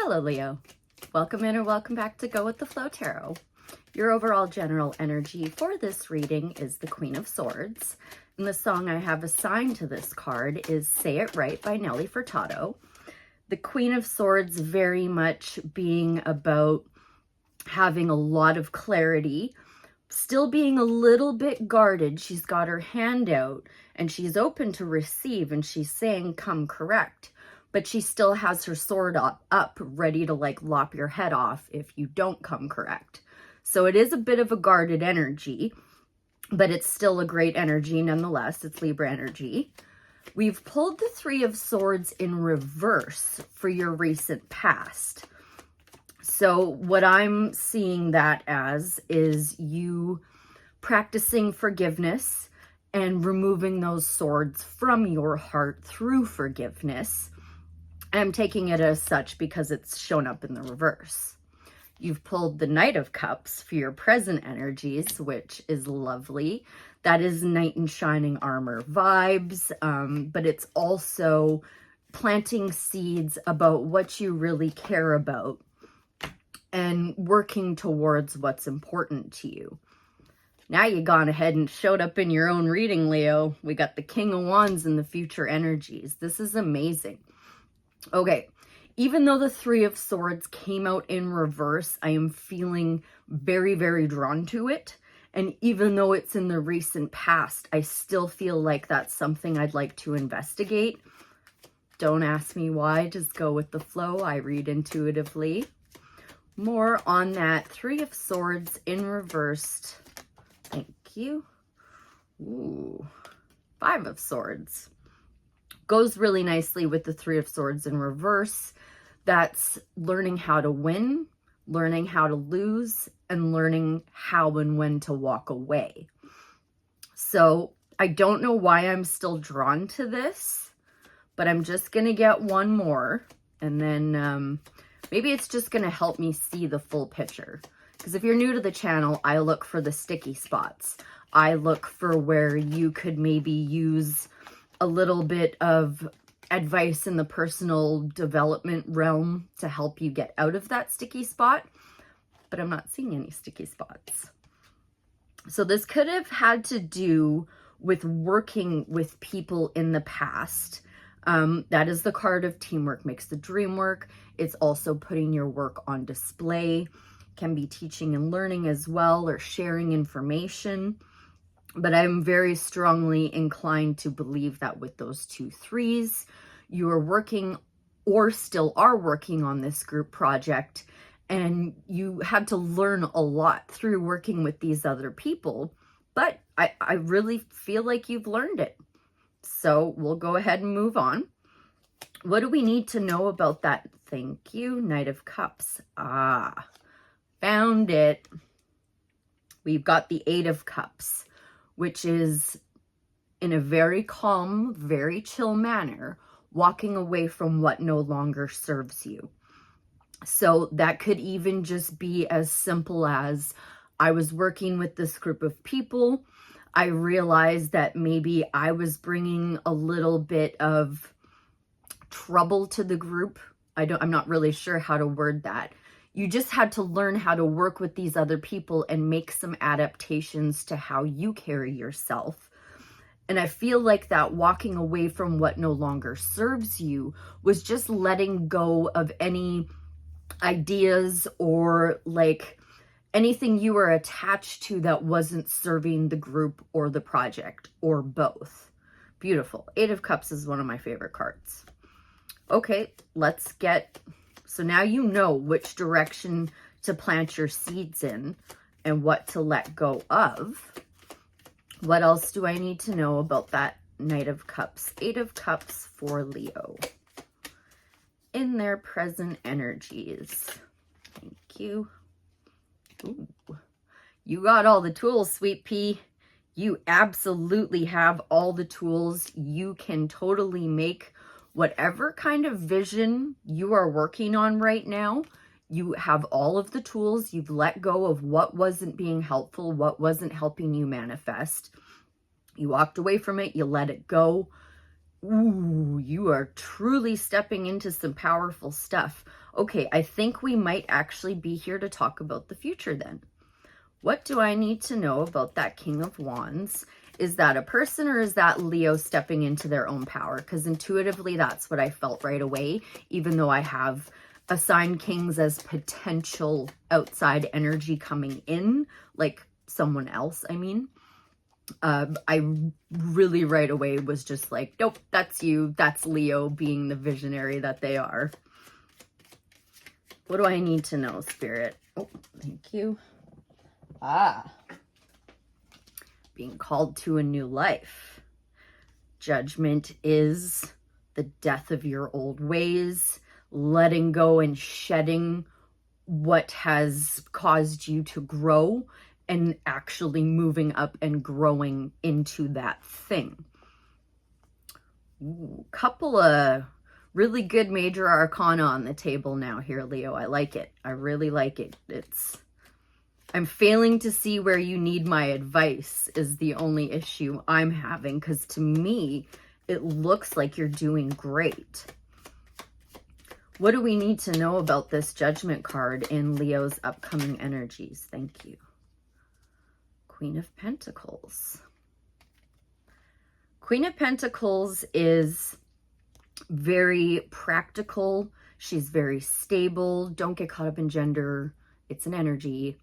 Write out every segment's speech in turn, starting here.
Hello, Leo. Welcome in or welcome back to Go with the Flow Tarot. Your overall general energy for this reading is the Queen of Swords. And the song I have assigned to this card is Say It Right by Nelly Furtado. The Queen of Swords very much being about having a lot of clarity, still being a little bit guarded. She's got her hand out and she's open to receive and she's saying, come correct. But she still has her sword up ready to like lop your head off if you don't come correct. So it is a bit of a guarded energy, but it's still a great energy nonetheless. It's Libra energy. We've pulled the Three of Swords in reverse for your recent past. So what I'm seeing that as is you practicing forgiveness and removing those swords from your heart through forgiveness. I'm taking it as such because it's shown up in the reverse. You've pulled the Knight of Cups for your present energies, which is lovely. That is knight in shining armor vibes, but it's also planting seeds about what you really care about and working towards what's important to you. Now you've gone ahead and showed up in your own reading, Leo. We got the King of Wands and the future energies. This is amazing. Okay, even though the Three of Swords came out in reverse, I am feeling very, very drawn to it. And even though it's in the recent past, I still feel like that's something I'd like to investigate. Don't ask me why, just go with the flow. I read intuitively. More on that Three of Swords in reversed. Thank you. Ooh, Five of Swords. Goes really nicely with the Three of Swords in reverse. That's learning how to win, learning how to lose, and learning how and when to walk away. So I don't know why I'm still drawn to this, but I'm just going to get one more. And then maybe it's just going to help me see the full picture. Because if you're new to the channel, I look for the sticky spots. I look for where you could maybe use a little bit of advice in the personal development realm to help you get out of that sticky spot, but I'm not seeing any sticky spots. So this could have had to do with working with people in the past. That is the card of teamwork makes the dream work. It's also putting your work on display, can be teaching and learning as well, or sharing information. But I'm very strongly inclined to believe that with those two threes, you are working or still are working on this group project, and you had to learn a lot through working with these other people. But I really feel like you've learned it. So we'll go ahead and move on. What do we need to know about that? Thank you, Knight of Cups. Ah, found it. We've got the Eight of Cups, which is in a very calm, very chill manner, walking away from what no longer serves you. So that could even just be as simple as, I was working with this group of people. I realized that maybe I was bringing a little bit of trouble to the group. I'm not really sure how to word that. You just had to learn how to work with these other people and make some adaptations to how you carry yourself. And I feel like that walking away from what no longer serves you was just letting go of any ideas or like anything you were attached to that wasn't serving the group or the project or both. Beautiful. Eight of Cups is one of my favorite cards. Okay, let's get... So now you know which direction to plant your seeds in and what to let go of. What else do I need to know about that Knight of Cups? Eight of Cups for Leo in their present energies. Thank you. Ooh, you got all the tools, sweet pea. You absolutely have all the tools. You can totally make whatever kind of vision you are working on right now. You have all of the tools. You've let go of what wasn't being helpful, what wasn't helping you manifest. You walked away from it. You let it go. Ooh, you are truly stepping into some powerful stuff. Okay, I think we might actually be here to talk about the future then. What do I need to know about that King of Wands? Is that a person or is that Leo stepping into their own power? Because intuitively, that's what I felt right away, even though I have assigned kings as potential outside energy coming in, like someone else, I mean. I really right away was just like, nope, that's you. That's Leo being the visionary that they are. What do I need to know, Spirit? Oh, thank you. Being called to a new life. Judgment is the death of your old ways, letting go and shedding what has caused you to grow and actually moving up and growing into that thing. Ooh, couple of really good major arcana on the table now here, Leo. I like it. I really like it. I'm failing to see where you need my advice is the only issue I'm having, because to me, it looks like you're doing great. What do we need to know about this Judgment card in Leo's upcoming energies? Thank you. Queen of Pentacles. Queen of Pentacles is very practical. She's very stable. Don't get caught up in gender. It's an energy.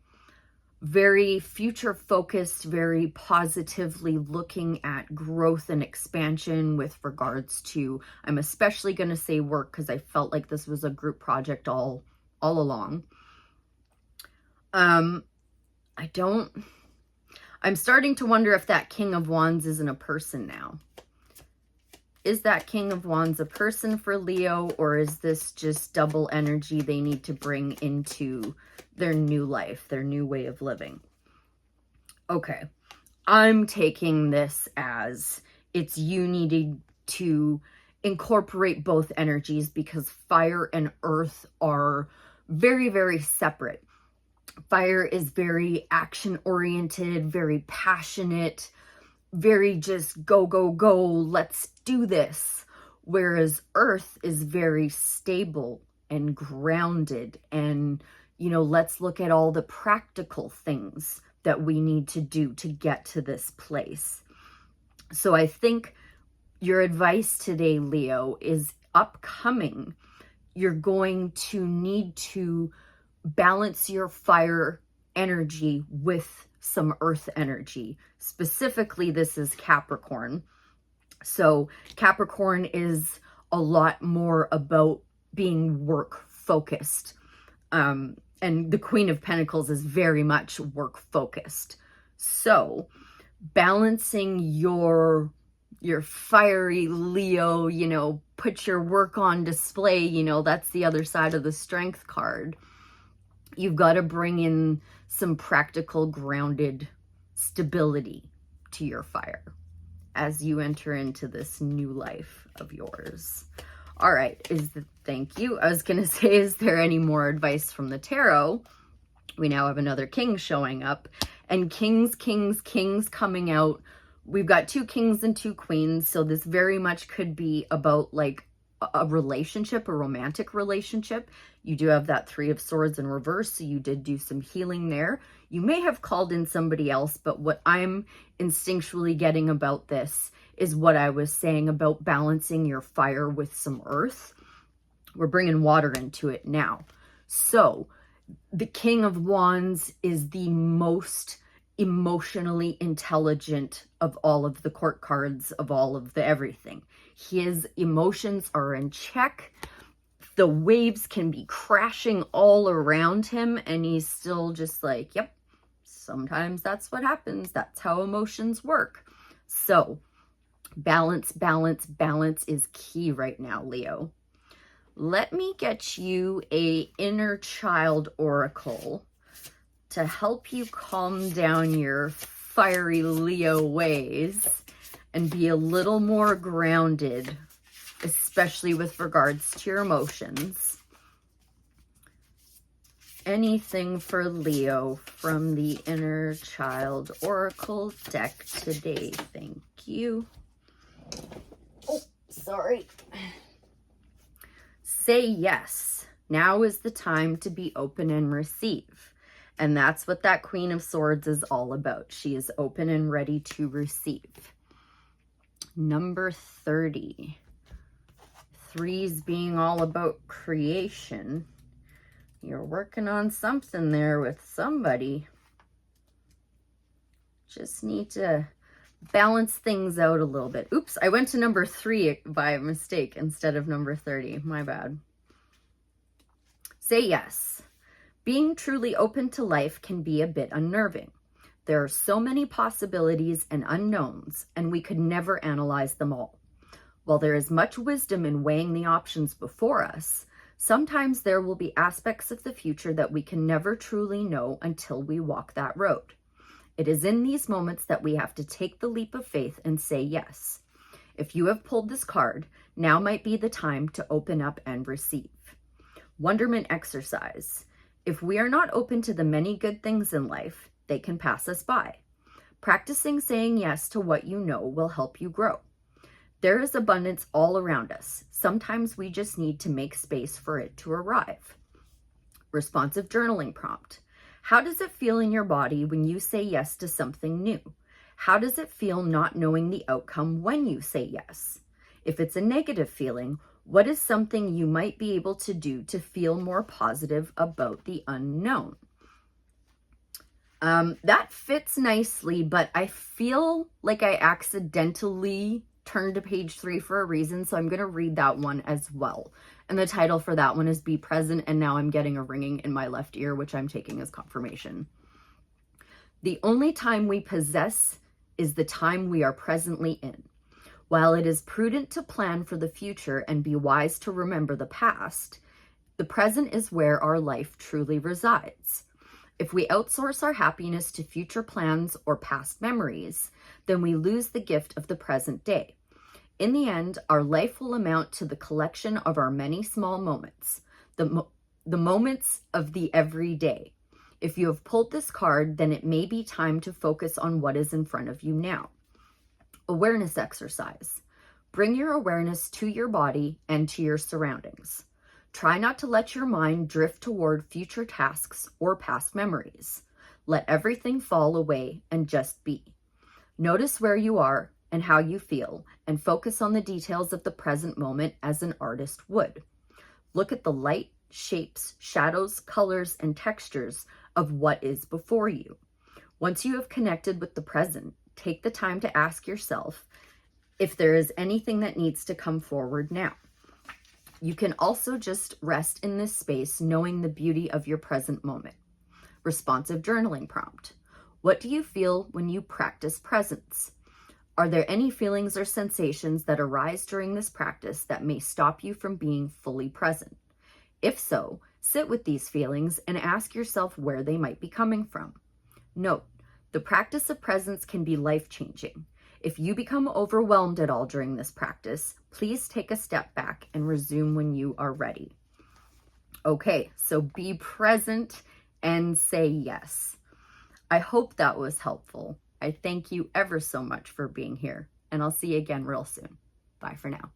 Very future focused, very positively looking at growth and expansion with regards to, I'm especially going to say work because I felt like this was a group project all along. I'm starting to wonder if that King of Wands isn't a person now. Is that King of Wands a person for Leo, or is this just double energy they need to bring into their new life, their new way of living? Okay, I'm taking this as it's you needing to incorporate both energies because fire and earth are very, very separate. Fire is very action-oriented, very passionate, very just go, go, go, let's do this. Whereas earth is very stable and grounded and, you know, let's look at all the practical things that we need to do to get to this place. So I think your advice today, Leo, is upcoming. You're going to need to balance your fire energy with some earth energy. Specifically, this is Capricorn. So Capricorn is a lot more about being work focused. And the Queen of Pentacles is very much work focused. So balancing your fiery Leo, you know, put your work on display, you know, that's the other side of the Strength card. You've got to bring in some practical, grounded stability to your fire as you enter into this new life of yours. All right, thank you. I was going to say, is there any more advice from the tarot? We now have another king showing up, and kings coming out. We've got 2 kings and 2 queens, so this very much could be about like a relationship, a romantic relationship. You do have that 3 of Swords in reverse, so you did do some healing there. You may have called in somebody else, but what I'm instinctually getting about this is what I was saying about balancing your fire with some earth. We're bringing water into it now. So the King of Wands is the most emotionally intelligent of all of the court cards, of all of the everything. His emotions are in check. The waves can be crashing all around him, and he's still just like, yep, sometimes that's what happens. That's how emotions work. So balance, balance, balance is key right now, Leo. Let me get you a inner child oracle to help you calm down your fiery Leo ways and be a little more grounded, especially with regards to your emotions. Anything for Leo from the Inner Child Oracle deck today. Thank you. Oh, sorry. Say yes. Now is the time to be open and receive. And that's what that Queen of Swords is all about. She is open and ready to receive. Number 30. Threes being all about creation. You're working on something there with somebody. Just need to balance things out a little bit. Oops, I went to number 3 by mistake instead of number 30. My bad. Say yes. Being truly open to life can be a bit unnerving. There are so many possibilities and unknowns, and we could never analyze them all. While there is much wisdom in weighing the options before us, sometimes there will be aspects of the future that we can never truly know until we walk that road. It is in these moments that we have to take the leap of faith and say yes. If you have pulled this card, now might be the time to open up and receive. Wonderment exercise. If we are not open to the many good things in life, they can pass us by. Practicing saying yes to what you know will help you grow. There is abundance all around us. Sometimes we just need to make space for it to arrive. Responsive journaling prompt. How does it feel in your body when you say yes to something new? How does it feel not knowing the outcome when you say yes? If it's a negative feeling, what is something you might be able to do to feel more positive about the unknown? That fits nicely, but I feel like I accidentally turned to page 3 for a reason, so I'm going to read that one as well. And the title for that one is Be Present, and now I'm getting a ringing in my left ear, which I'm taking as confirmation. The only time we possess is the time we are presently in. While it is prudent to plan for the future and be wise to remember the past, the present is where our life truly resides. If we outsource our happiness to future plans or past memories, then we lose the gift of the present day. In the end, our life will amount to the collection of our many small moments, the moments of the everyday. If you have pulled this card, then it may be time to focus on what is in front of you now. Awareness exercise. Bring your awareness to your body and to your surroundings. Try not to let your mind drift toward future tasks or past memories. Let everything fall away and just be. Notice where you are and how you feel, and focus on the details of the present moment as an artist would. Look at the light, shapes, shadows, colors, and textures of what is before you. Once you have connected with the present, take the time to ask yourself if there is anything that needs to come forward now. You can also just rest in this space, knowing the beauty of your present moment. Responsive journaling prompt. What do you feel when you practice presence? Are there any feelings or sensations that arise during this practice that may stop you from being fully present? If so, sit with these feelings and ask yourself where they might be coming from. Note, the practice of presence can be life-changing. If you become overwhelmed at all during this practice, please take a step back and resume when you are ready. Okay, so be present and say yes. I hope that was helpful. I thank you ever so much for being here, and I'll see you again real soon. Bye for now.